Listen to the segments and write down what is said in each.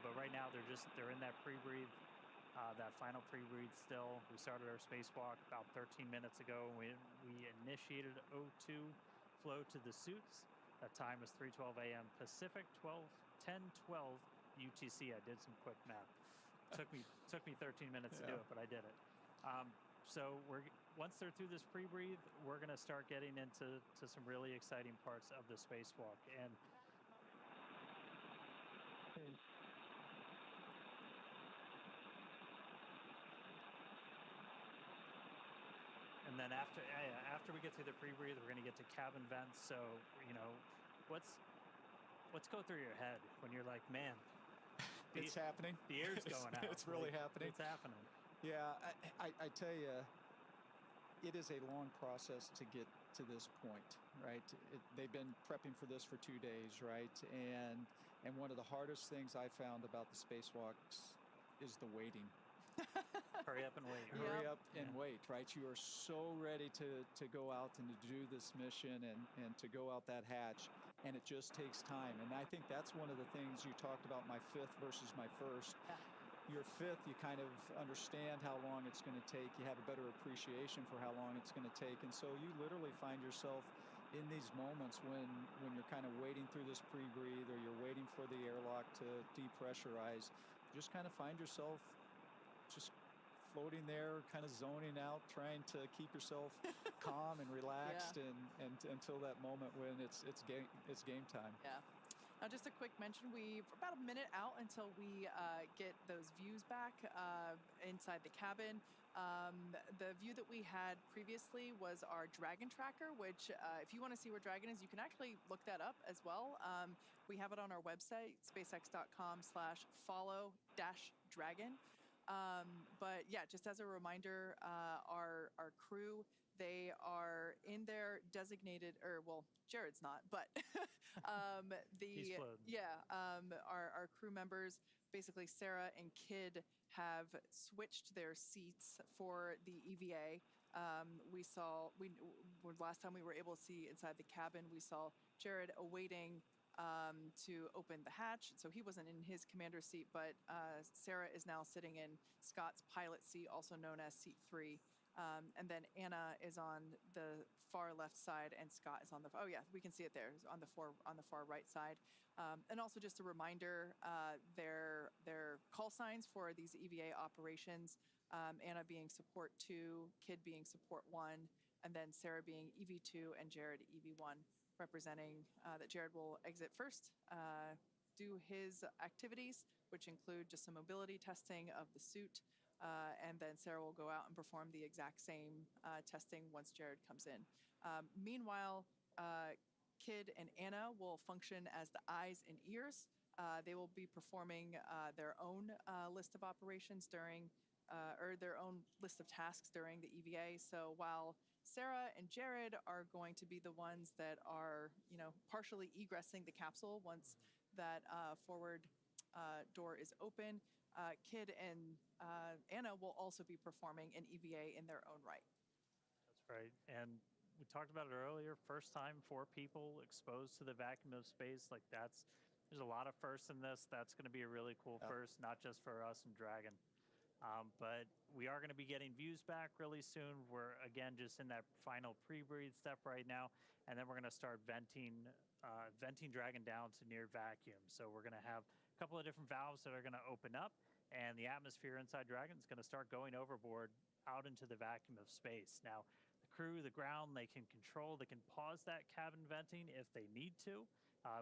But right now they're in that pre-breathe, that final pre-breathe still. We started our spacewalk about 13 minutes ago. We initiated O2 flow to the suits. That time was 3:12 a.m. Pacific, 10:12 UTC. I did some quick math. Took me 13 minutes to do Yeah. it, but I did it. So once they're through this pre-breathe, we're going to start getting into some really exciting parts of the spacewalk. And then after we get through the pre-breathe, we're going to get to cabin vents. So, what's going through your head when you're like, man, It's happening. The air's going out. It's really happening. It's happening. Yeah, I tell you, it is a long process to get to this point, right? They've been prepping for this for 2 days, right? And one of the hardest things I found about the spacewalks is the waiting. Hurry up and wait. Hurry up and wait, right? You are so ready to go out and to do this mission and to go out that hatch, and it just takes time. And I think that's one of the things you talked about, my fifth versus my first. Your fifth, you kind of understand how long it's going to take. You have a better appreciation for how long it's going to take. And so you literally find yourself in these moments when you're kind of waiting through this pre-breathe, or you're waiting for the airlock to depressurize. You just kind of find yourself just floating there, kind of zoning out, trying to keep yourself calm and relaxed, and until that moment when it's game time. Yeah. Now, just a quick mention, we're about a minute out until we get those views back inside the cabin. The view that we had previously was our Dragon tracker, which if you want to see where Dragon is, you can actually look that up as well. We have it on our website, spacex.com/follow-dragon. But yeah, just as a reminder, our crew, they are in their designated, or well, Jared's not, but He's floating. Our crew members, basically Sarah and Kid, have switched their seats for the EVA. Last time we were able to see inside the cabin, we saw Jared awaiting to open the hatch. So he wasn't in his commander's seat, but Sarah is now sitting in Scott's pilot seat, also known as seat 3. And then Anna is on the far left side, and Scott is on the, we can see it there, on the far right side. And also just a reminder, their call signs for these EVA operations, Anna being support 2, Kid being support 1, and then Sarah being EV2 and Jared EV1, representing that Jared will exit first, do his activities, which include just some mobility testing of the suit, and then Sarah will go out and perform the exact same testing once Jared comes in. Meanwhile, Kid and Anna will function as the eyes and ears. They will be performing their own list of operations during, or their own list of tasks during the EVA. So while Sarah and Jared are going to be the ones that are, partially egressing the capsule once that forward door is open, Kid and Anna will also be performing an EVA in their own right. That's right. And we talked about it earlier, first time 4 people exposed to the vacuum of space. There's a lot of firsts in this. That's going to be a really cool first, not just for us and Dragon. But we are going to be getting views back really soon. We're, again, just in that final pre-breathe step right now. And then we're going to start venting Dragon down to near vacuum. So we're going to have a couple of different valves that are going to open up, and the atmosphere inside Dragon is going to start going overboard out into the vacuum of space. Now, the crew, the ground, they can pause that cabin venting if they need to.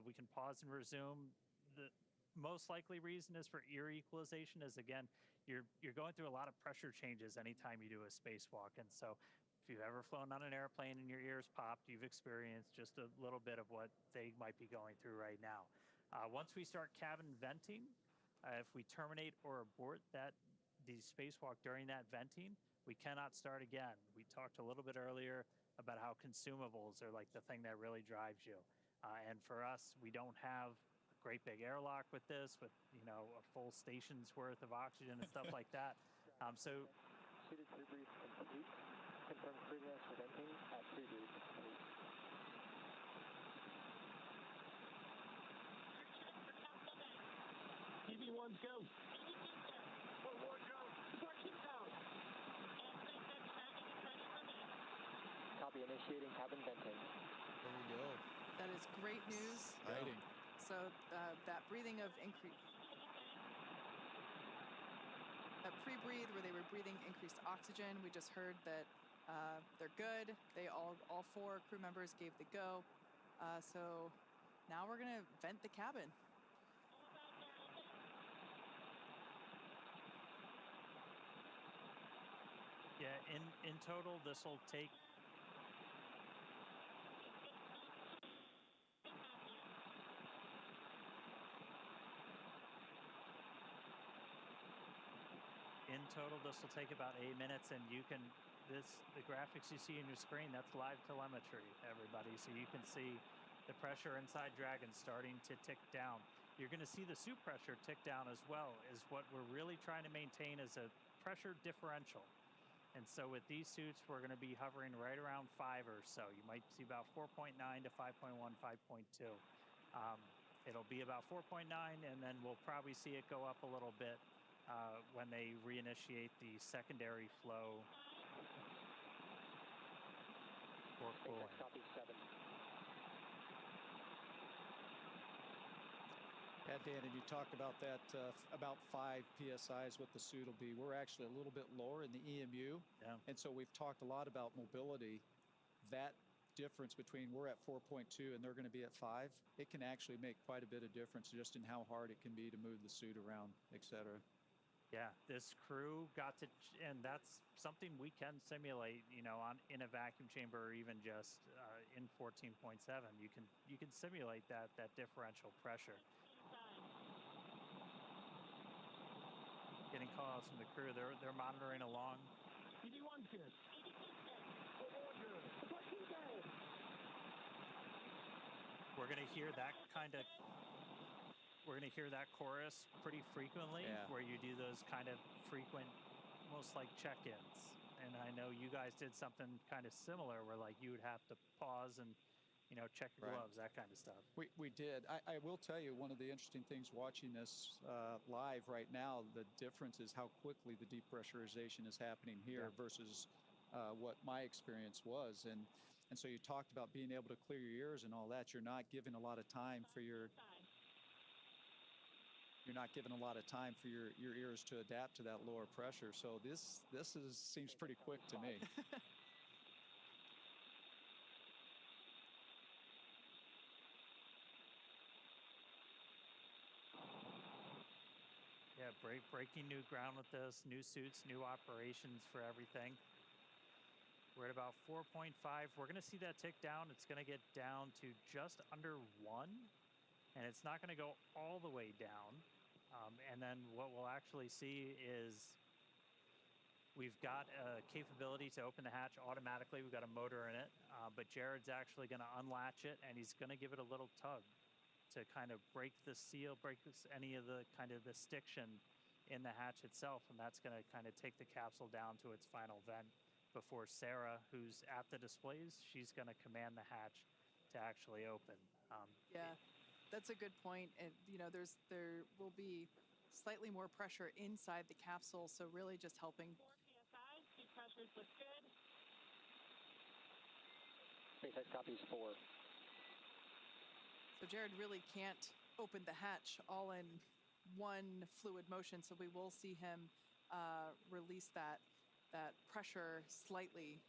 We can pause and resume. The most likely reason is for ear equalization, is again, you're going through a lot of pressure changes anytime you do a spacewalk. And so if you've ever flown on an airplane and your ears popped, you've experienced just a little bit of what they might be going through right now. Once we start cabin venting, if we terminate or abort the spacewalk during that venting, we cannot start again. We talked a little bit earlier about how consumables are like the thing that really drives you. And for us, we don't have a great big airlock with this, with a full station's worth of oxygen and stuff like that. So Suited pre-brief complete. Confirm progress for venting at pre-brief complete. EV1 81's go. Copy, initiating cabin venting. There we go. That is great news. Exciting. So that breathing of increase, that pre-breathe where they were breathing increased oxygen, we just heard that they're good. They all 4 crew members gave the go. So now we're gonna vent the cabin. Yeah, in total, this will take. In total, this will take about 8 minutes, and you can, the graphics you see on your screen, that's live telemetry, everybody. So you can see the pressure inside Dragon starting to tick down. You're going to see the suit pressure tick down as well, is what we're really trying to maintain is a pressure differential. And so with these suits, we're going to be hovering right around 5 or so. You might see about 4.9 to 5.1, 5.2. It'll be about 4.9, and then we'll probably see it go up a little bit when they reinitiate the secondary flow for cooling. Copy 7. Yeah, Dan, and you talked about that, about 5 PSI is what the suit will be. We're actually a little bit lower in the EMU. Yeah. And so we've talked a lot about mobility. That difference between we're at 4.2 and they're going to be at 5, it can actually make quite a bit of difference just in how hard it can be to move the suit around, et cetera. Yeah, this crew got to, and that's something we can simulate, you know, in a vacuum chamber or even just in 14.7. You can simulate that differential pressure. Getting calls from the crew, they're monitoring along. We're gonna hear that chorus pretty frequently, Yeah. where you do those kind of frequent, almost like check-ins. And I know you guys did something kind of similar, where like you would have to pause and, you know, check your Right. gloves, that kind of stuff. We did. I will tell you, one of the interesting things watching this live right now, the difference is how quickly the depressurization is happening here versus what my experience was. And so you talked about being able to clear your ears and all that. You're not giving a lot of time for your ears to adapt to that lower pressure. So this seems pretty quick to me. Yeah, breaking new ground with this, new suits, new operations for everything. We're at about 4.5. We're going to see that tick down. It's going to get down to just under 1, and it's not going to go all the way down. And then what we'll actually see is we've got a capability to open the hatch automatically. We've got a motor in it, but Jared's actually going to unlatch it, and he's going to give it a little tug to kind of break the seal, any of the kind of the stiction in the hatch itself, and that's going to kind of take the capsule down to its final vent before Sarah, who's at the displays, she's going to command the hatch to actually open. Yeah, that's a good point. And you know, there will be slightly more pressure inside the capsule, so really just helping. 4 PSI, seat pressures look good. SpaceX copies 4. So Jared really can't open the hatch all in one fluid motion, so we will see him release that pressure slightly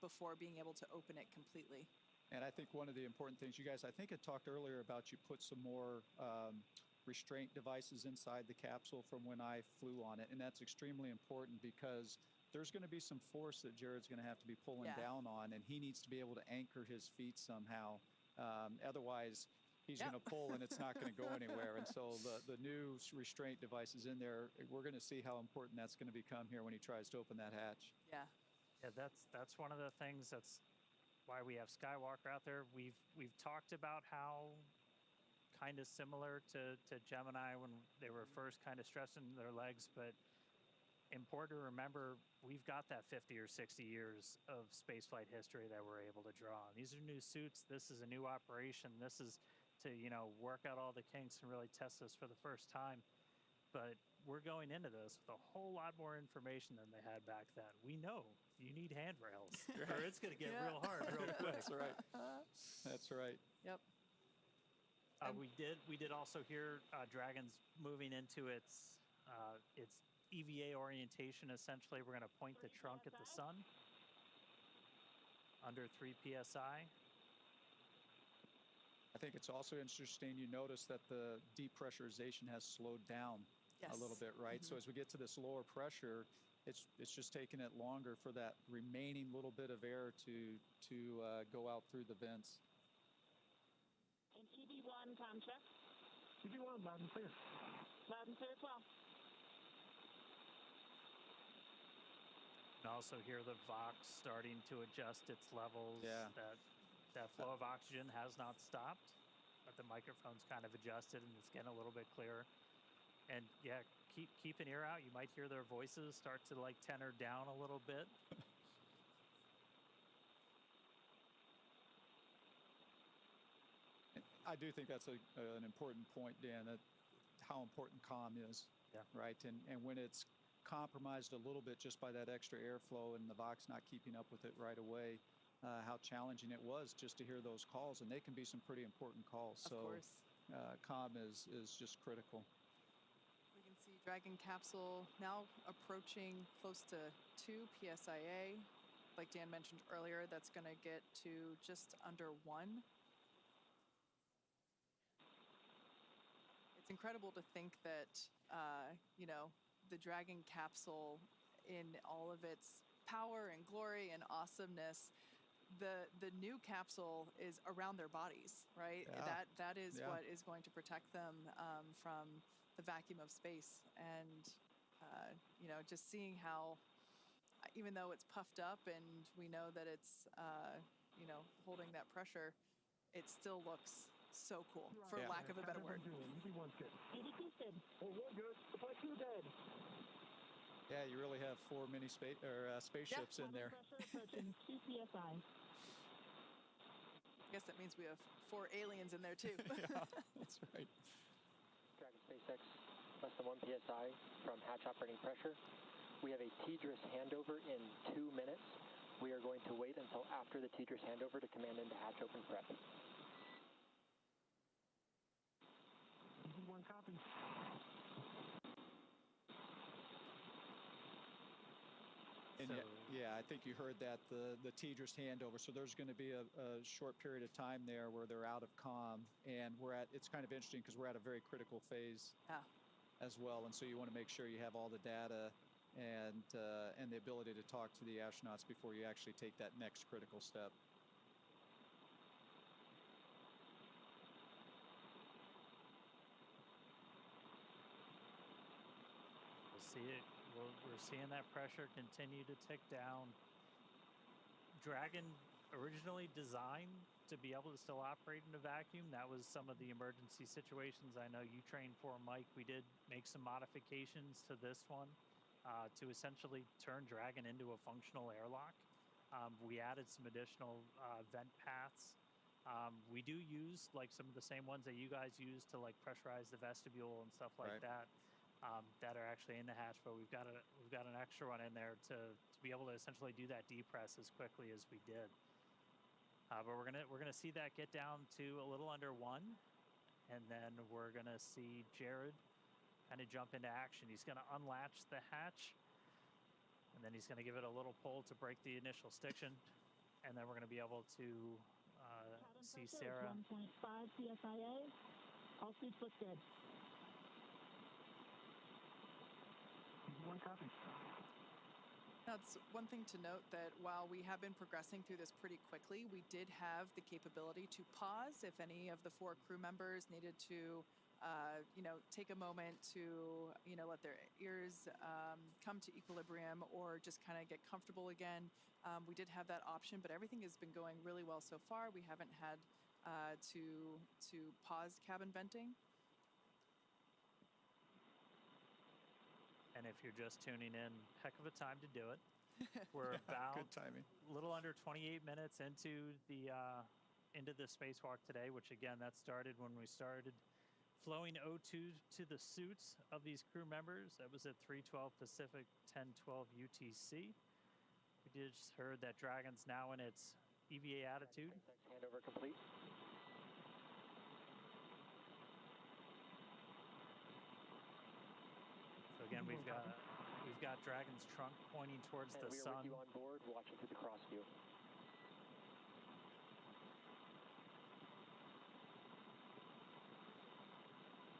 before being able to open it completely. And I think one of the important things, you guys, I think I talked earlier about you put some more restraint devices inside the capsule from when I flew on it. And that's extremely important because there's going to be some force that Jared's going to have to be pulling down on, and he needs to be able to anchor his feet somehow. Otherwise, he's going to pull and it's not going to go anywhere. And so the new restraint devices in there, we're going to see how important that's going to become here when he tries to open that hatch. Yeah. Yeah, that's one of the things, that's why we have Skywalker out there. We've talked about how kind of similar to Gemini when they were first kind of stressing their legs, but important to remember, we've got that 50 or 60 years of spaceflight history that we're able to draw on. These are new suits. This is a new operation. This is to, you know, work out all the kinks and really test this for the first time. but we're going into this with a whole lot more information than they had back then. We know you need handrails, or it's going to get real hard real quick. That's right. That's right. Yep. We did also hear Dragon's moving into its EVA orientation. Essentially, we're going to point the trunk at the sun under 3 psi. I think it's also interesting you notice that the depressurization has slowed down a little bit, right? So as we get to this lower pressure, it's just taking it longer for that remaining little bit of air to go out through the vents. And TB1 com check. TB1, loud and clear. Loud and clear as well. And also hear the Vox starting to adjust its levels. Yeah. That flow of oxygen has not stopped, but the microphone's kind of adjusted and it's getting a little bit clearer. And yeah, keep an ear out. You might hear their voices start to like tenor down a little bit. I do think that's an important point, Dan, that how important comm is, right? And when it's compromised a little bit just by that extra airflow and the Vox not keeping up with it right away, how challenging it was just to hear those calls, and they can be some pretty important calls. Of course. Comm is just critical. We can see Dragon capsule now approaching close to 2 psia. Like Dan mentioned earlier, that's going to get to just under 1. It's incredible to think that, the Dragon capsule in all of its power and glory and awesomeness, the new capsule is around their bodies, right? Yeah. That is what is going to protect them from the vacuum of space. And, just seeing how, even though it's puffed up and we know that it's, holding that pressure, it still looks so cool, for lack of a better word. TB1's good. TB2's good. Oh, we're good. Supply 2 dead. Yeah, you really have 4 mini spaceships in there. Pressure approaching 2 psi. I guess that means we have 4 aliens in there too. Yeah, that's right. Dragon SpaceX, less than 1 psi from hatch operating pressure. We have a TDRS handover in 2 minutes. We are going to wait until after the TDRS handover to command into hatch open prep. TB1 copy. And I think you heard that, the TDRS handover. So there's going to be a short period of time there where they're out of comm, and it's kind of interesting because we're at a very critical phase as well. And so you want to make sure you have all the data and the ability to talk to the astronauts before you actually take that next critical step. We'll see it. We're seeing that pressure continue to tick down. Dragon originally designed to be able to still operate in a vacuum. That was some of the emergency situations I know you trained for, Mike. We did make some modifications to this one to essentially turn Dragon into a functional airlock. We added some additional vent paths. We do use like some of the same ones that you guys use to like pressurize the vestibule and stuff like that. That are actually in the hatch, but we've got an extra one in there to be able to essentially do that depress as quickly as we did. But we're gonna see that get down to a little under 1, and then we're gonna see Jared kind of jump into action. He's gonna unlatch the hatch, and then he's gonna give it a little pull to break the initial stiction, and then we're gonna be able to see Sarah. 1.5 psia. All speeds look good. TB1 copy. That's one thing to note, that while we have been progressing through this pretty quickly, we did have the capability to pause if any of the 4 crew members needed to, take a moment to, let their ears come to equilibrium or just kind of get comfortable again. We did have that option, but everything has been going really well so far. We haven't had to pause cabin venting. And if you're just tuning in, heck of a time to do it. We're about Good timing. a little under 28 minutes into the spacewalk today, which again, that started when we started flowing O2 to the suits of these crew members. That was at 3:12 Pacific, 10:12 UTC. We just heard that Dragon's now in its EVA attitude. Handover complete. So again, we've got Dragon's trunk pointing towards and the we are sun. with you on board, watching through the cross view.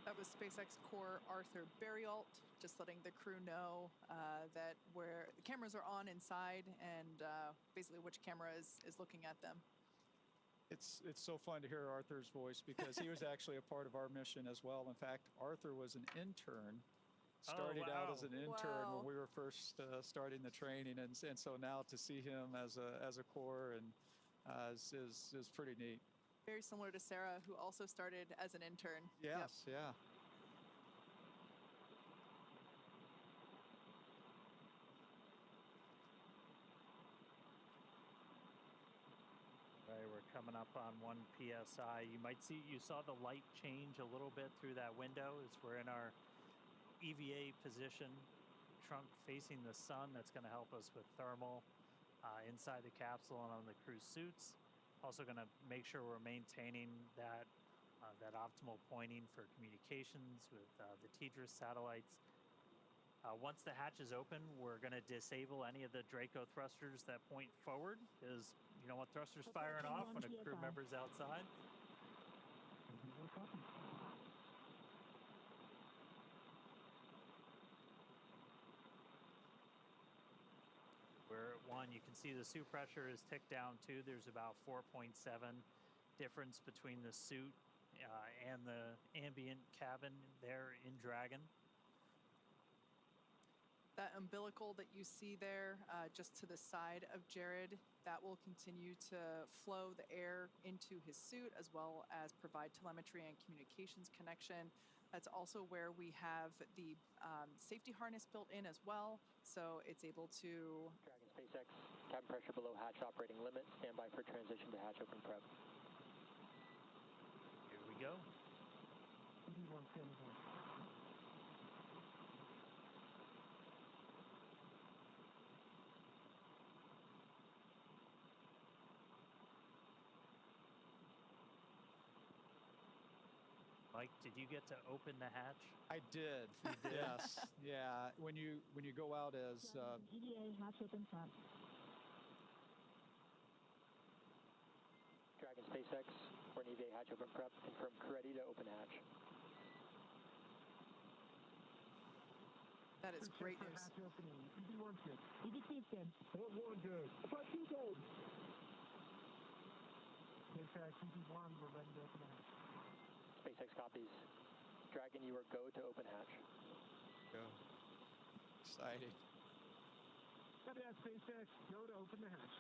That was SpaceX core Arthur Berrialt, just letting the crew know that where the cameras are on inside and basically which camera is looking at them. It's so fun to hear Arthur's voice because he was actually a part of our mission as well. In fact, Arthur was an intern, started out as an intern when we were first starting the training, and so now to see him as a core and is pretty neat. Very similar to Sarah, who also started as an intern. Yes, yep. Yeah. Right, we're coming up on 1 PSI. You saw the light change a little bit through that window as we're in our EVA position, trunk facing the sun. That's going to help us with thermal inside the capsule and on the crew suits. Also going to make sure we're maintaining that optimal pointing for communications with the TDRS satellites. Once the hatch is open, we're going to disable any of the Draco thrusters that point forward, because you don't want thrusters firing off when a crew member's outside. We're at 1. You can see the suit pressure is ticked down too. There's about 4.7 difference between the suit and the ambient cabin there in Dragon. That umbilical that you see there just to the side of Jared, that will continue to flow the air into his suit as well as provide telemetry and communications connection. That's also where we have the safety harness built in as well, so it's able to... Dragon SpaceX, cabin pressure below hatch operating limit. Stand by for transition to hatch open prep. Here we go. Mike, did you get to open the hatch? I did. You did? Yes. Yeah. When you go out as EVA hatch open front. Dragon SpaceX, we're in EVA hatch open prep. Confirm crew ready to open hatch. That is great news. Hatch opening. EV1 good. EV2 is good. Port 1 good. Port 2 good. SpaceX, EV1, we're ready to open hatch. SpaceX copies. Dragon, you are go to open hatch. Go. Exciting. Copy that, SpaceX. Go to open the hatch.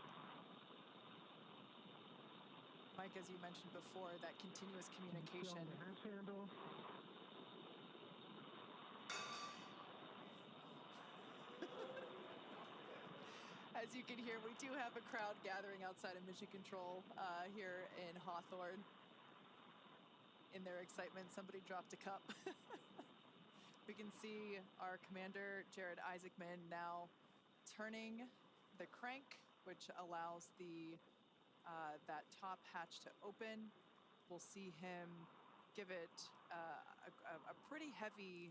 Mike, as you mentioned before, that continuous communication. The hatch handle. As you can hear, we do have a crowd gathering outside of Mission Control here in Hawthorne. In their excitement, somebody dropped a cup. We can see our commander, Jared Isaacman, now turning the crank, which allows that top hatch to open. We'll see him give it a pretty heavy...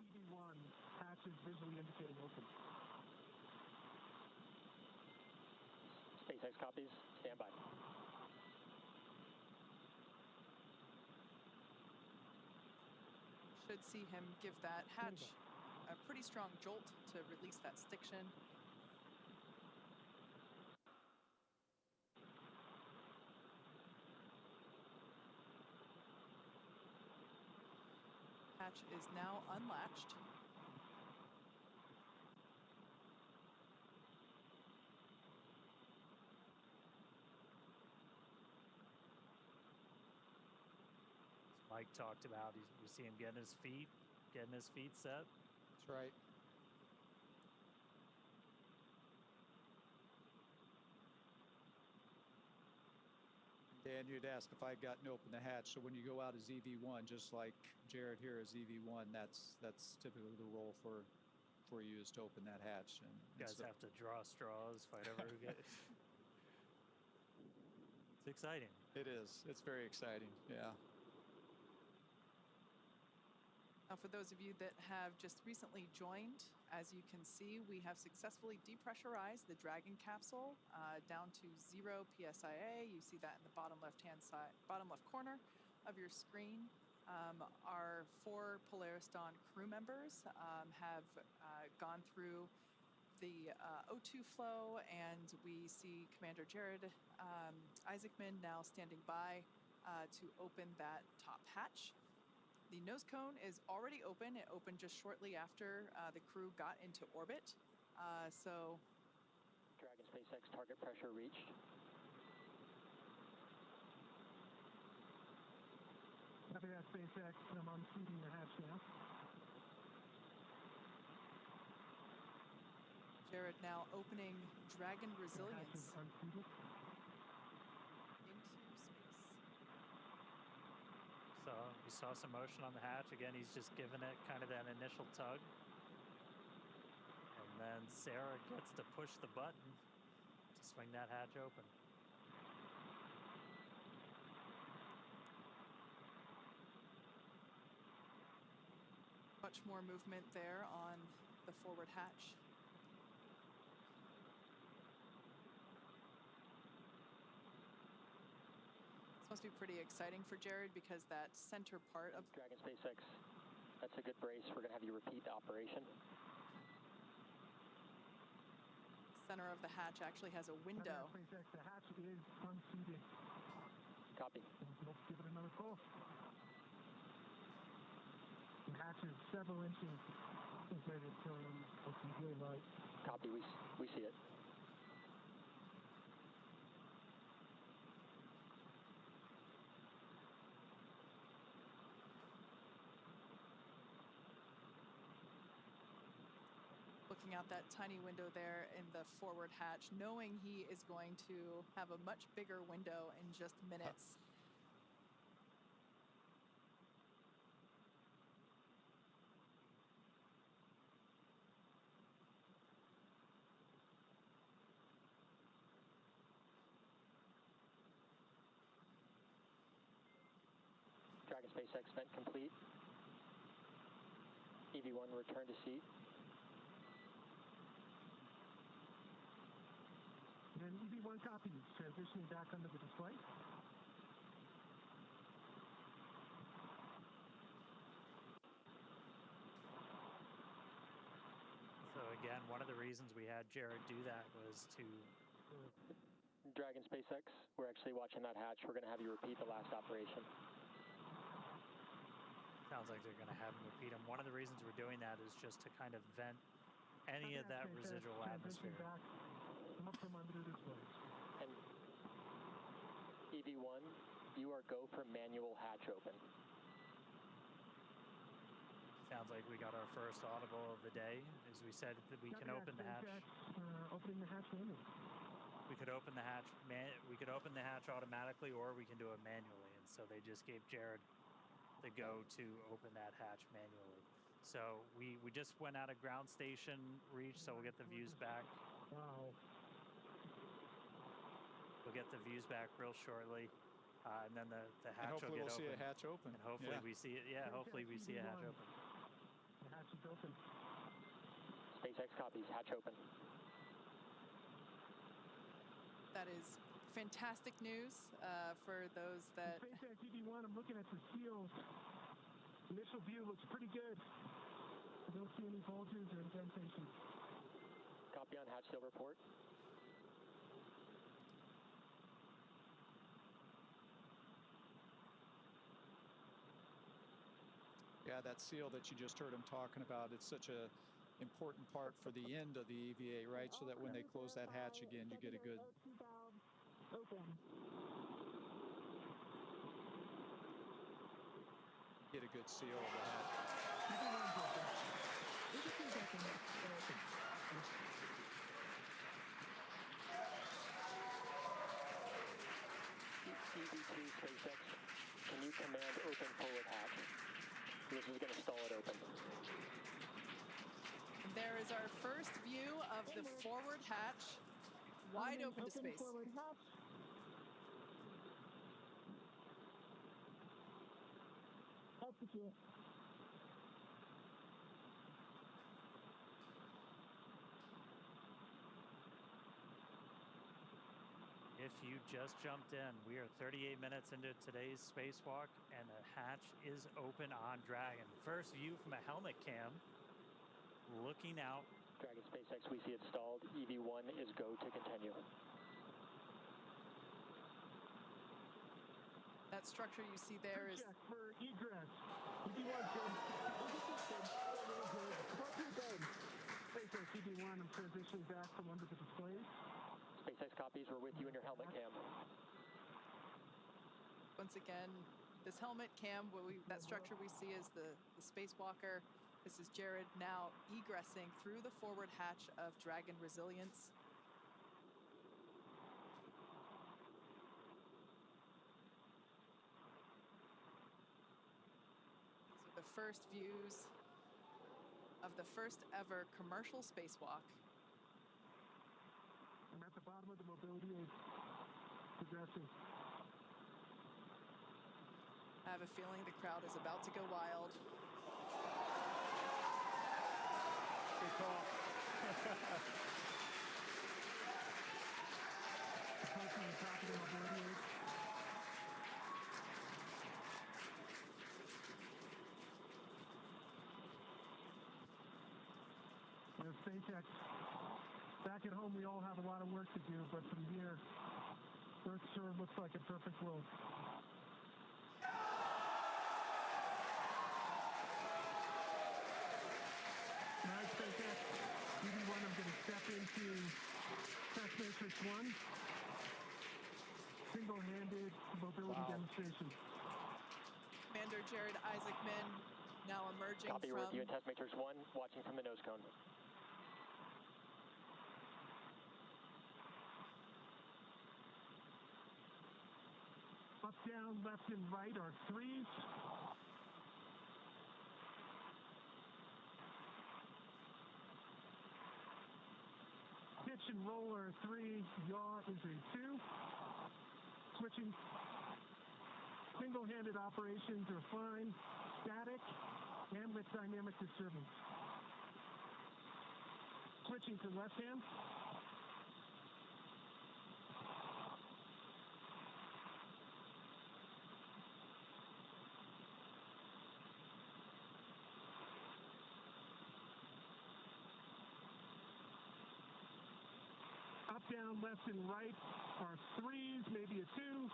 EV1, hatch is visually indicating open. SpaceX copies. Stand by. Should see him give that hatch a pretty strong jolt to release that stiction. Hatch is now unlatched. Mike talked about, you see him getting his feet set. That's right. And you'd ask if I'd gotten open the hatch. So when you go out as EV1, just like Jared here as EV1, that's typically the role for you is to open that hatch. And You guys so, have to draw straws, fight over who gets. It's exciting. it is. It's very exciting. Yeah. Now, for those of you that have just recently joined, as you can see, we have successfully depressurized the Dragon capsule down to 0 PSIA. You see that in the bottom left corner of your screen. Our 4 Polaris Dawn crew members have gone through the O2 flow, and we see Commander Jared Isaacman now standing by to open that top hatch. The nose cone is already open. It opened just shortly after the crew got into orbit. So Dragon SpaceX target pressure reached. Copy that, SpaceX. I'm unseating the hatch now. Jared now opening Dragon The hatch is Resilience unseated. into space. So we saw some motion on the hatch. Again, he's just giving it kind of that initial tug. And then Sarah gets to push the button to swing that hatch open. Much more movement there on the forward hatch. This must be pretty exciting for Jared because that center part of Dragon SpaceX, that's a good brace. We're going to have you repeat the operation. center of the hatch actually has a window. SpaceX, the hatch is unseated. Copy. Let's give it another pull. The hatch is several inches inside its green light. Copy. We see it. Looking out that tiny window there in the forward hatch, knowing he is going to have a much bigger window in just minutes. Dragon SpaceX vent complete. EV1 return to seat. And EV1 copies, transitioning back under the display. So again, one of the reasons we had Jared do that was to... Dragon SpaceX, we're actually watching that hatch. We're going to have you repeat the last operation. Sounds like they're going to have him repeat them. One of the reasons we're doing that is just to kind of vent any of that residual atmosphere. Back up from under the display. And EV1, you are go for manual hatch open. Sounds like we got our first audible of the day. As we said, that we can open the hatch. Opening the hatch manually. We could open the hatch. We could open the hatch automatically, or we can do it manually. And so they just gave Jared the go to open that hatch manually. So we just went out of ground station reach, so we'll get the views back. Wow. We'll get the views back real shortly, and then the hatch will get we'll open. see a hatch open. And hopefully we see it. Yeah, hopefully we see a hatch open. The hatch is open. SpaceX copies, hatch open. That is fantastic news for those that... SpaceX EV1, I'm looking at the seals. Initial view looks pretty good. I don't see any bulges or indentations. Copy on hatch seal report. Yeah, that seal that you just heard him talking about, it's such a important part for the end of the EVA, right? So that when they close that hatch again, you get a good... Get a good seal of the hatch. SpaceX, can you command open forward hatch? This is going to stall it open. And there is our first view of the forward hatch, wide open to space. Forward hatch. Execute. If you just jumped in, we are 38 minutes into today's spacewalk, and the hatch is open on Dragon. First view from a helmet cam, looking out. Dragon SpaceX, we see it stalled. EV1 is go to continue. That structure you see there is check for egress. EV1 good. SpaceX EV1, I'm transitioning back from under the displays. SpaceX copies, we're with you in your helmet cam. once again this helmet cam. That structure we see is the spacewalker. This is Jared now egressing through the forward hatch of Dragon Resilience. These are the first views of the first ever commercial spacewalk. I'm at the bottom of the mobility aid, progressing. I have a feeling the crowd is about to go wild. Good call. Approaching the top of the mobility aid. SpaceX. Back at home, we all have a lot of work to do, but from here, Earth sure looks like a perfect world. All right, SpaceX, EV1, I'm going to step into test matrix 1. Single-handed mobility demonstration. Commander Jared Isaacman now emerging Copy, from... we're with you in test matrix 1, watching from the nose cone. Up, down, left, and right are threes. Pitch and roll are a 3. Yaw is a 2. Switching. Single-handed operations are fine. Static and with dynamic disturbance. Switching to left hand. Up, down, left, and right are threes, maybe a 2.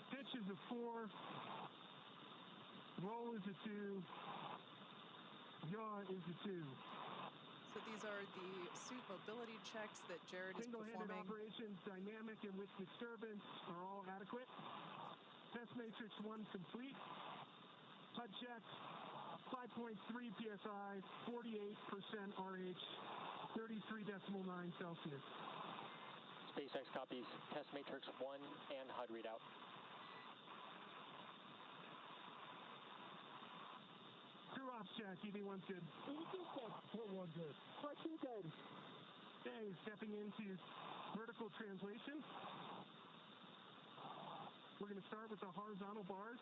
Pitch is a 4. Roll is a 2. Yaw is a 2. So these are the suit mobility checks that Jared is Single-handed performing. operations, dynamic and with disturbance are all adequate. Test matrix 1 complete. HUD check, 5.3 PSI, 48% RH, 33.9 Celsius. SpaceX copies test matrix 1 and HUD readout. Crew ops check, EV1's good. EV2 check, port 1 good. Port 2 good. Okay, stepping into vertical translation. We're going to start with the horizontal bars.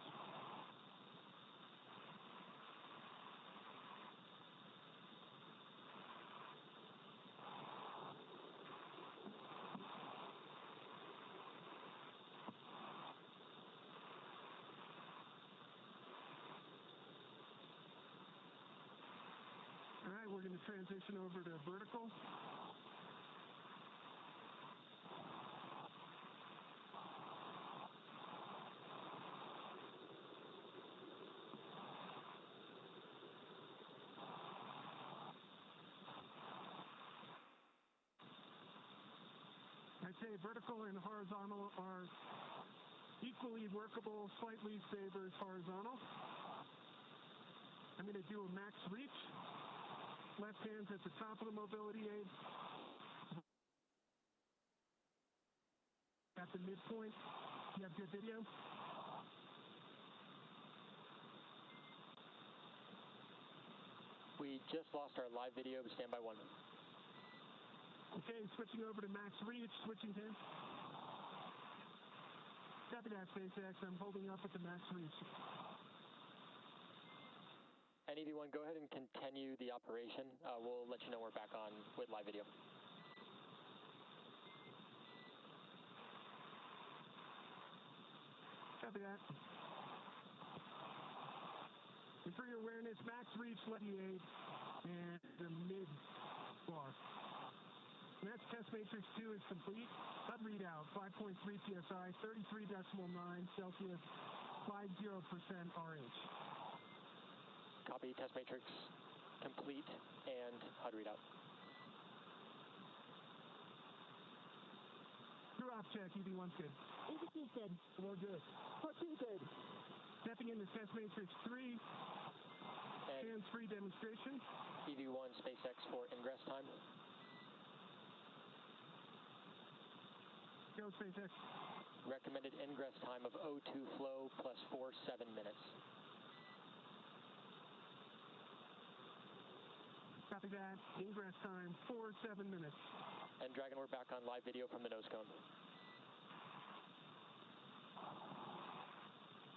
All right, we're going to transition over to vertical. I'd say vertical and horizontal are equally workable, slightly favors horizontal. I'm going to do a max reach. Left hand's at the top of the mobility aid. at the midpoint. You have good video? We just lost our live video. Stand by one. Okay, switching over to max reach, switching hands. Copy that, SpaceX. I'm holding up at the max reach. And EV1, go ahead and continue the operation. We'll let you know we're back on with live video. Copy that. And for your awareness, max reach, left aid, and the mid bar. And that's test matrix 2 is complete. HUD readout, 5.3 PSI, 33.9 Celsius, 50% RH. Copy, test matrix complete and HUD readout. Crew op check, EV1's good. EV2's good. We're good. Part 2 good. Stepping into test matrix 3, hands-free demonstration. EV1 SpaceX for ingress time. Go, SpaceX. Recommended ingress time of O2 flow plus 7 minutes. Copy that. Ingress time, 7 minutes. And Dragon, we're back on live video from the nose cone.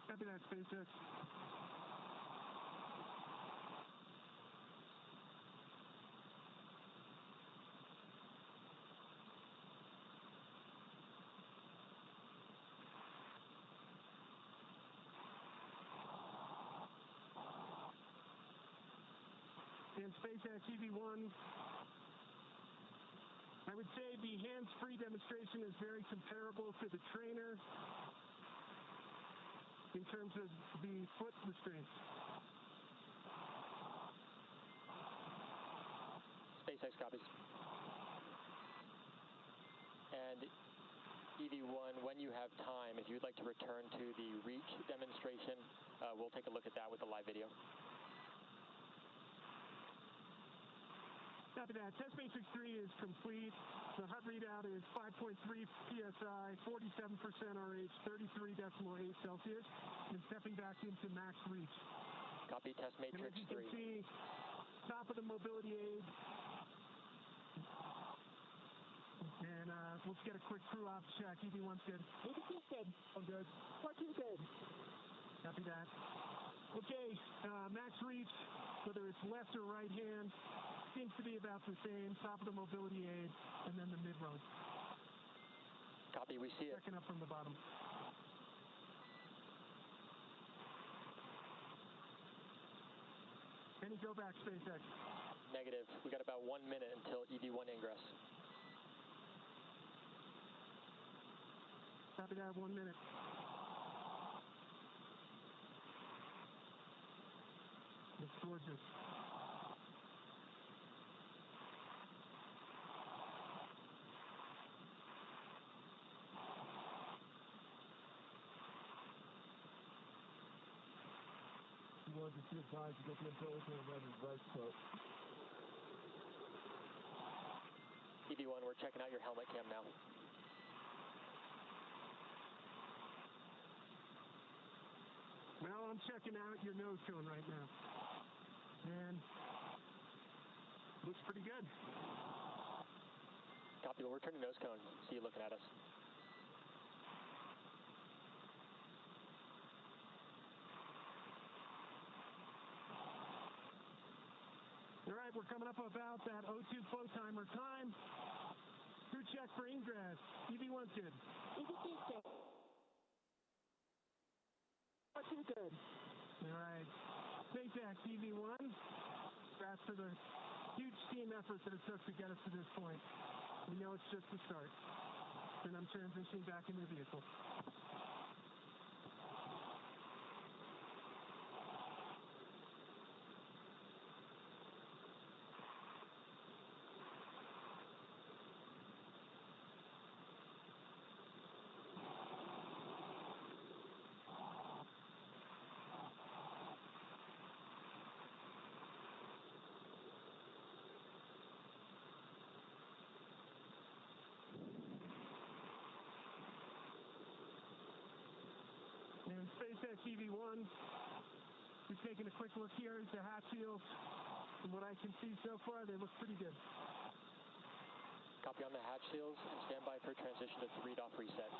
Copy that, SpaceX. And SpaceX EV1, I would say the hands-free demonstration is very comparable to the trainer in terms of the foot restraints. SpaceX copies. And EV1, when you have time, if you'd like to return to the reach demonstration, we'll take a look at that with the live video. Copy that. Test matrix 3 is complete. The HUD readout is 5.3 PSI, 47% RH, 33.8 Celsius, and stepping back into max reach. Copy, test And matrix as you 3. can see, top of the mobility aid. And let's get a quick crew ops check. EV1's good. EV2's good. I'm good. Part 2 good. Copy that. Okay, max reach, whether it's left or right hand, seems to be about the same. Top of the mobility aid, and then the mid-road. Copy, we see it. Checking up from the bottom. Any go back, SpaceX? Negative. We got about 1 minute until EV1 ingress. Copy that, 1 minute. Looks gorgeous. You want to see the size, you get the intelligence and the right foot. EV1, we're checking out your helmet cam now. Well, I'm checking out your nose cone right now. And looks pretty good. Copy, we'll return to nose cone. See you looking at us. All right, we're coming up about that O2 flow timer time. Crew check for ingress. EV1's good. EV2's good. Too good. All right. SpaceX EV1. Congrats for the huge team effort that it took to get us to this point. We know it's just the start. And I'm transitioning back into the vehicle. SpaceX EV1. We've taken a quick look here at the hatch seals. From what I can see so far, they look pretty good. Copy on the hatch seals and stand by for transition to 3-off reset.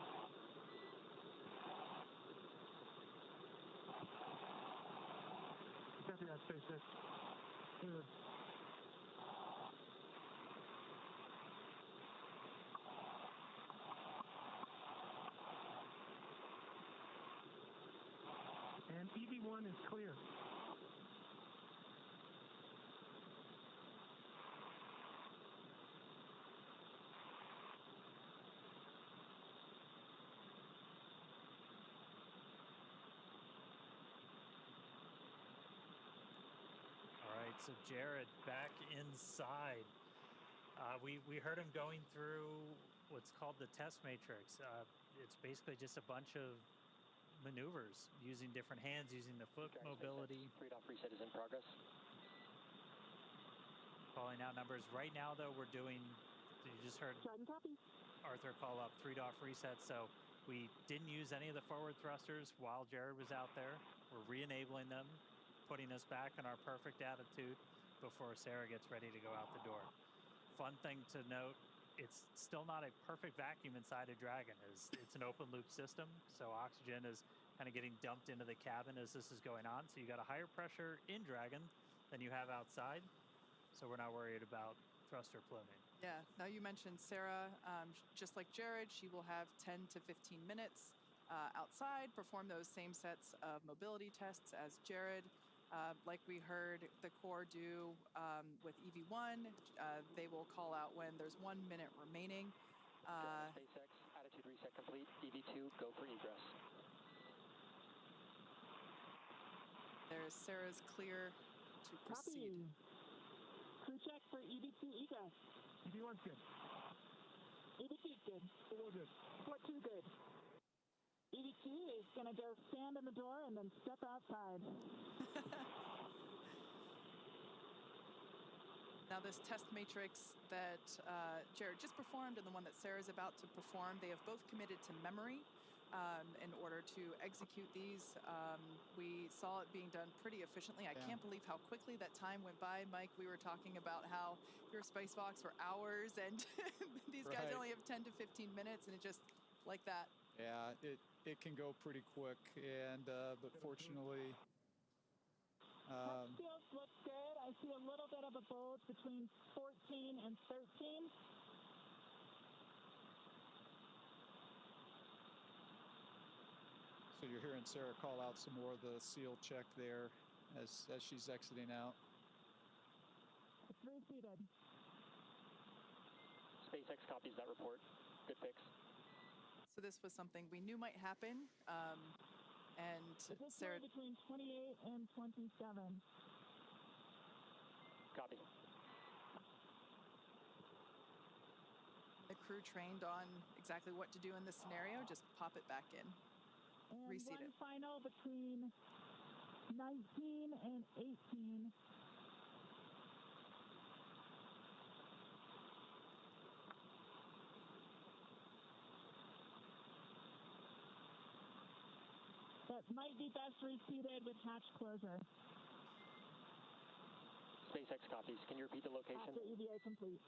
Copy that, SpaceX. Good. And EV1 is clear. So Jared back inside. We heard him going through what's called the test matrix. It's basically just a bunch of maneuvers using different hands, using the foot mobility. 3-off reset is in progress. Calling out numbers. Right now, though, we're doing, you just heard Arthur call up 3-off reset. So we didn't use any of the forward thrusters while Jared was out there. We're re-enabling them, putting us back in our perfect attitude before Sarah gets ready to go out the door. Fun thing to note, it's still not a perfect vacuum inside a Dragon. It's an open loop system, so oxygen is kind of getting dumped into the cabin as this is going on. So you got a higher pressure in Dragon than you have outside, so we're not worried about thruster pluming. Yeah, now you mentioned Sarah, just like Jared, she will have 10 to 15 minutes outside, perform those same sets of mobility tests as Jared. Like we heard the Corps do with EV1, they will call out when there's 1 minute remaining. SpaceX, attitude reset complete. EV2, go for egress. There's Sarah's clear to proceed. Copy. Crew check for EV2 egress. EV1's good. EV2's good. We're good. What 2 good? EV2 is going to go stand in the door and then step outside. Now this test matrix that Jared just performed and the one that Sarah's about to perform, they have both committed to memory in order to execute these. We saw it being done pretty efficiently. I can't believe how quickly that time went by. Mike, we were talking about how your spacewalks were hours and these guys only have 10 to 15 minutes, and it just like that. Yeah, it can go pretty quick, and but fortunately, Skills look good. I see a little bit of a bulge between 14 and 13. so you're hearing Sarah call out some more of the seal check there as she's exiting out. It's reseated. SpaceX copies that report. Good fix. So this was something we knew might happen. And Sarah, between 28 and 27. Copy. the crew trained on exactly what to do in this scenario. Just pop it back in. And Reseat one it. final between 19 and 18. That might be best reseated with hatch closure. SpaceX copies. Can you repeat the location? After EVA complete.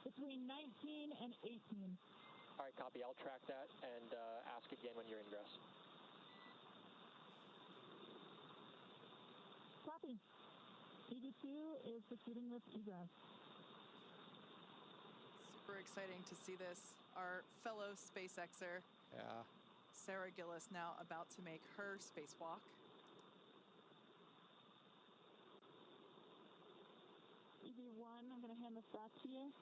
Between 19 and 18. All right, copy. I'll track that and ask again when you're ingress. Copy. EV2 is proceeding with egress. Super exciting to see this. Our fellow SpaceXer, Yeah. Sarah Gillis, now about to make her spacewalk. EV1, I'm going to hand this back to you.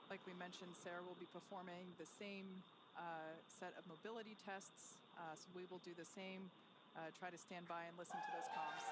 Like we mentioned, Sarah will be performing the same set of mobility tests, so we will do the same. Try to stand by and listen to those comms.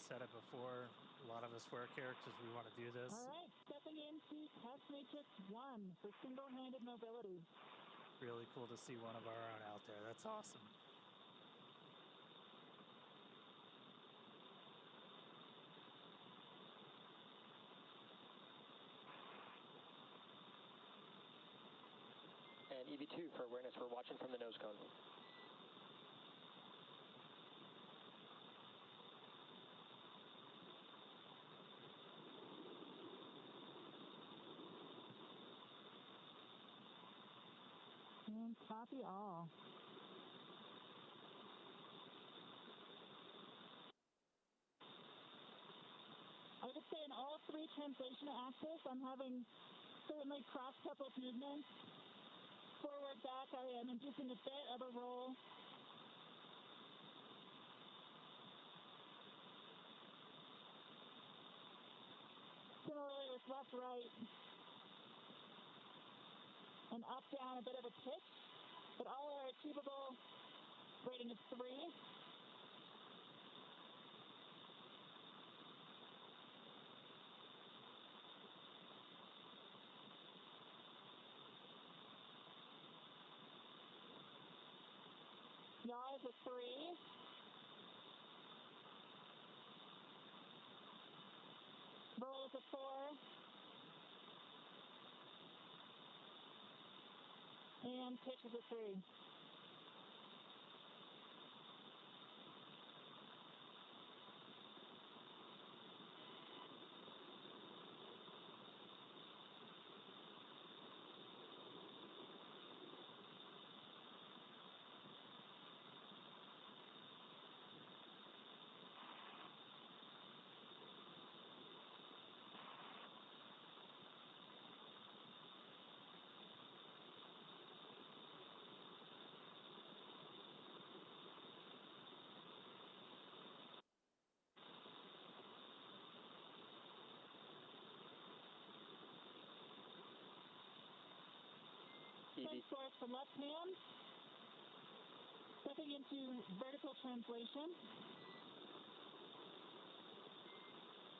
said it before. A lot of us work here because we want to do this. All right, stepping into test matrix 1 for single-handed mobility. Really cool to see one of our own out there. That's awesome. And EV2 for awareness, we're watching from the nose cone. And copy all. I would say in all three translation axes, I'm having certainly cross-coupled movements. Forward, back, I am inducing a bit of a roll. Similarly with left, right, and up, down, a bit of a pitch, but all are achievable, rating of 3. Yaw is a 3. Roll is a 4. And pitch is a 3. Same source for left hand. Stepping into vertical translation.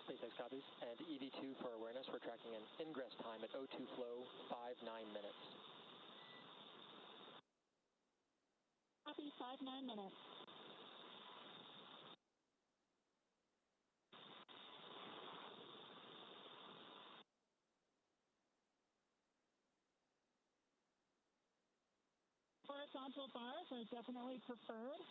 SpaceX copies. And EV2 for awareness, we're tracking an ingress time at O2 flow, 5.9 minutes. Copy, 5.9 minutes. Horizontal bars are definitely preferred.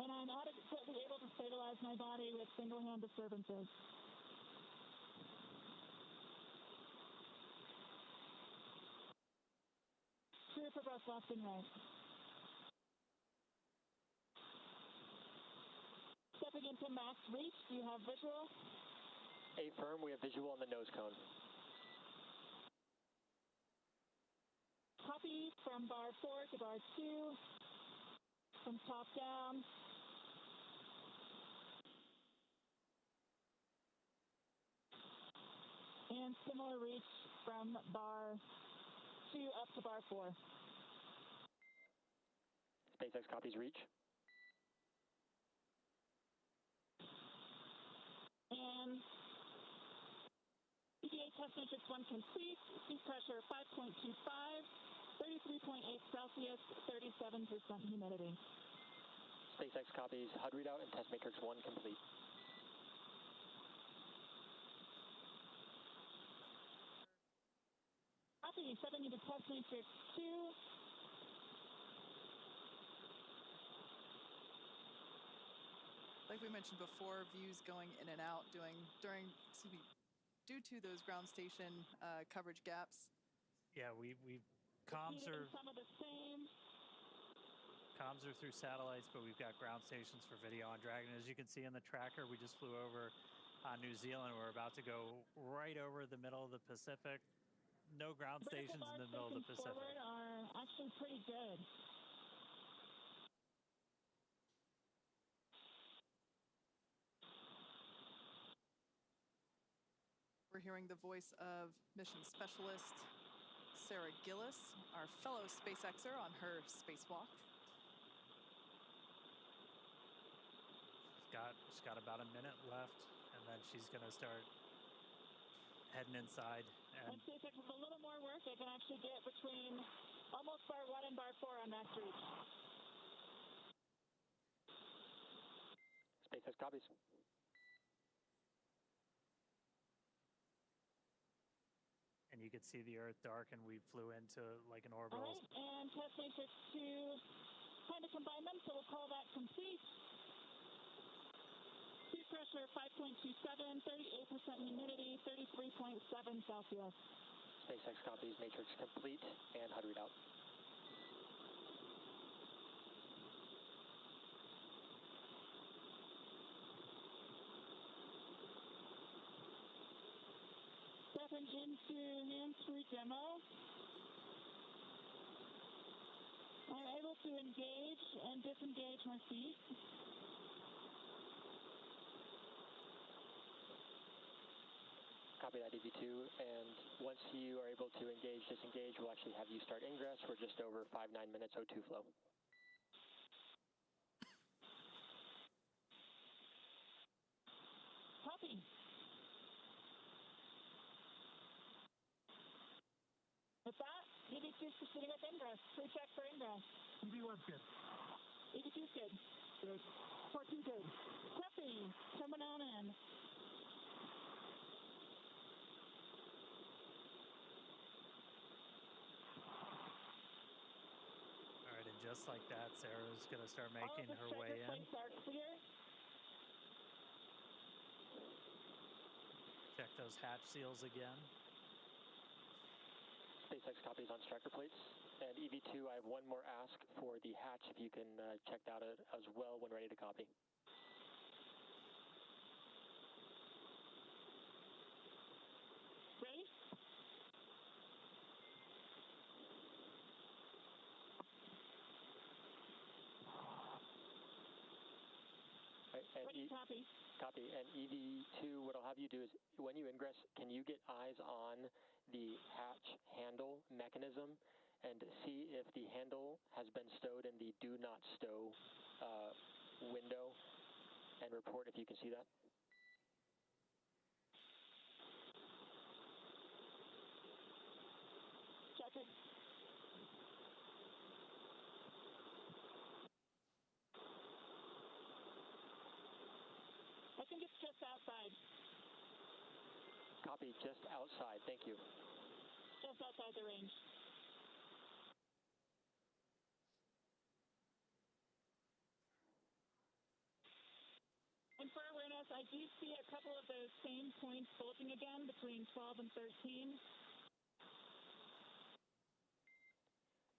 And I'm adequately able to stabilize my body with single hand disturbances. True for both left and right. Stepping into max reach, do you have visual? Affirm, we have visual on the nose cone. Copy from bar 4 to bar 2, from top down. And similar reach from bar 2 up to bar 4. SpaceX copies reach. And EVA test matrix 1 complete. Seat pressure 5.25, 33.8 Celsius, 37% humidity. SpaceX copies HUD readout and test matrix 1 complete. Copy, stepping into test matrix 2. Like we mentioned before, views going in and out due to those ground station coverage gaps. Yeah, comms are Some of the same. comms are through satellites, but we've got ground stations for video on Dragon. As you can see in the tracker, we just flew over New Zealand. We're about to go right over the middle of the Pacific. No ground stations in the middle of the Pacific. Forward are actually pretty good. We're hearing the voice of mission specialist Sarah Gillis, our fellow SpaceXer on her spacewalk. She's got about a minute left, and then she's going to start heading inside. And SpaceX with a little more work, they can actually get between almost bar 1 and bar 4 on max reach. SpaceX copies. And you could see the Earth dark, and we flew into like an orbital. All right, and test matrix to kind of combine them, so we'll call that complete. Seat pressure 5.27, 38% humidity, 33.7 Celsius. SpaceX copies, matrix complete, and HUD readout. Stepping into hands-free demo. I'm able to engage and disengage my feet. Copy that, EV2, and once you are able to engage, disengage, we'll actually have you start ingress. We're just over 5-9 minutes O2 flow. Copy. With that, EV2 is proceeding with ingress. Pre-check for ingress. EV1's good. EV2's good. Good. 14 good. Copy. Coming on in. All right, and just like that, Sarah's going to start making her All of the way in. plates are clear. Check those hatch seals again. SpaceX copies on striker plates. And EV2, I have one more ask for the hatch, if you can check that out as well when ready to copy. Ready? Right, and Ready, copy. Copy. And EV2, what I'll have you do is, when you ingress, can you get eyes on the hatch handle mechanism and see if the handle has been stowed in the do not stow window, and report if you can see that? Check it. I think it's just outside. Copy, just outside. Thank you. Just outside the range. And for awareness, I do see a couple of those same points bulging again between 12 and 13.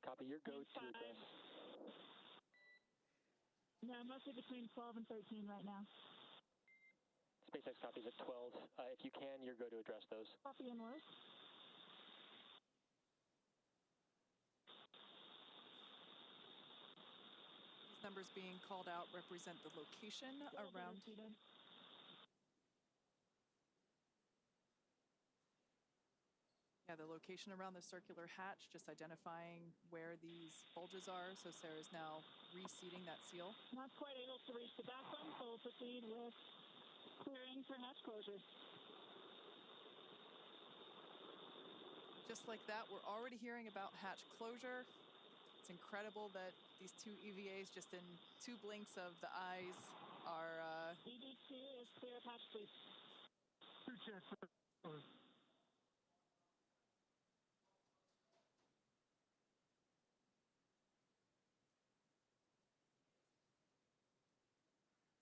Copy, your go to Five. address. No, mostly between 12 and 13 right now. SpaceX copies at 12. If you can, your go to address those. Copy and work. These numbers being called out represent the location around. Yeah, the location around the circular hatch, just identifying where these bulges are. So Sarah's now reseating that seal. Not quite able to reach the back one, so we'll proceed with clearing for hatch closure. Just like that, we're already hearing about hatch closure. It's incredible that these two EVAs, just in 2 blinks of the eyes, are... EV2 is clear of hatch, please. 2 check.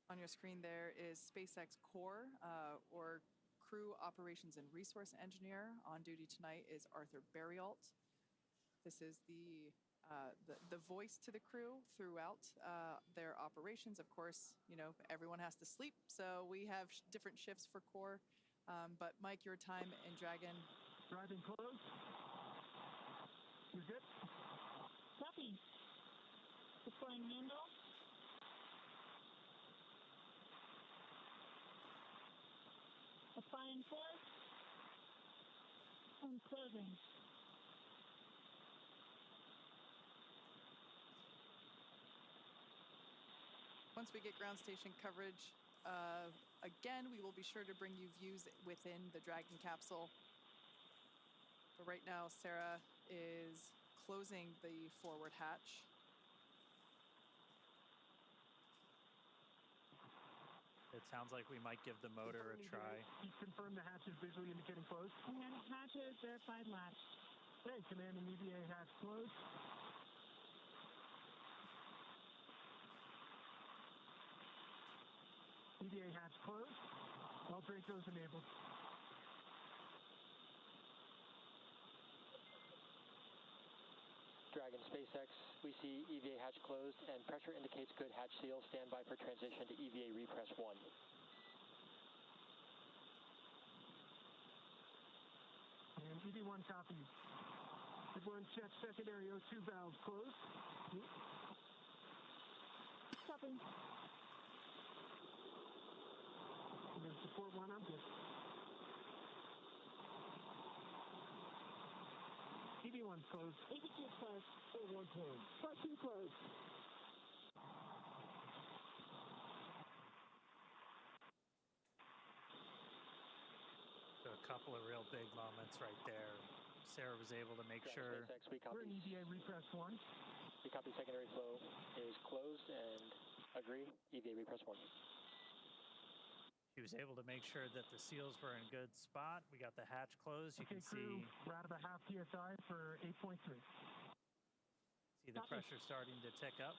On your screen there is SpaceX Core, or Crew Operations and Resource Engineer. On duty tonight is Arthur Berrialt. This is the voice to the crew throughout their operations. Of course, you know, everyone has to sleep, so we have different shifts for Core. But Mike, your time in Dragon. Driving close. You're good? Copy. Deploying handle. Applying force. Cabin closing. Once we get ground station coverage, again, we will be sure to bring you views within the Dragon capsule. But right now, Sarah is closing the forward hatch. It sounds like we might give the motor a try. Confirm the hatch is visually indicating closed. Command hatch is verified latch. Okay, command and EVA hatch closed. EVA hatch closed. All Dracos enabled. Dragon SpaceX, we see EVA hatch closed and pressure indicates good hatch seal. Stand by for transition to EVA repress 1. And EV1 copies. EV1 check secondary O2 valves closed. Copy. We're going to support 1 on this. EV1 closed. EV2 closed. O1 closed. Port 2 closed. So a couple of real big moments right there. Sarah was able to make sure. SpaceX, we We're copy. in EVA repress 1. We copy secondary flow is closed and agree. EVA repress 1. She was able to make sure that the seals were in good spot. We got the hatch closed. You Okay, can crew, see we're out of a half PSI for 8.3. the pressure starting to tick up.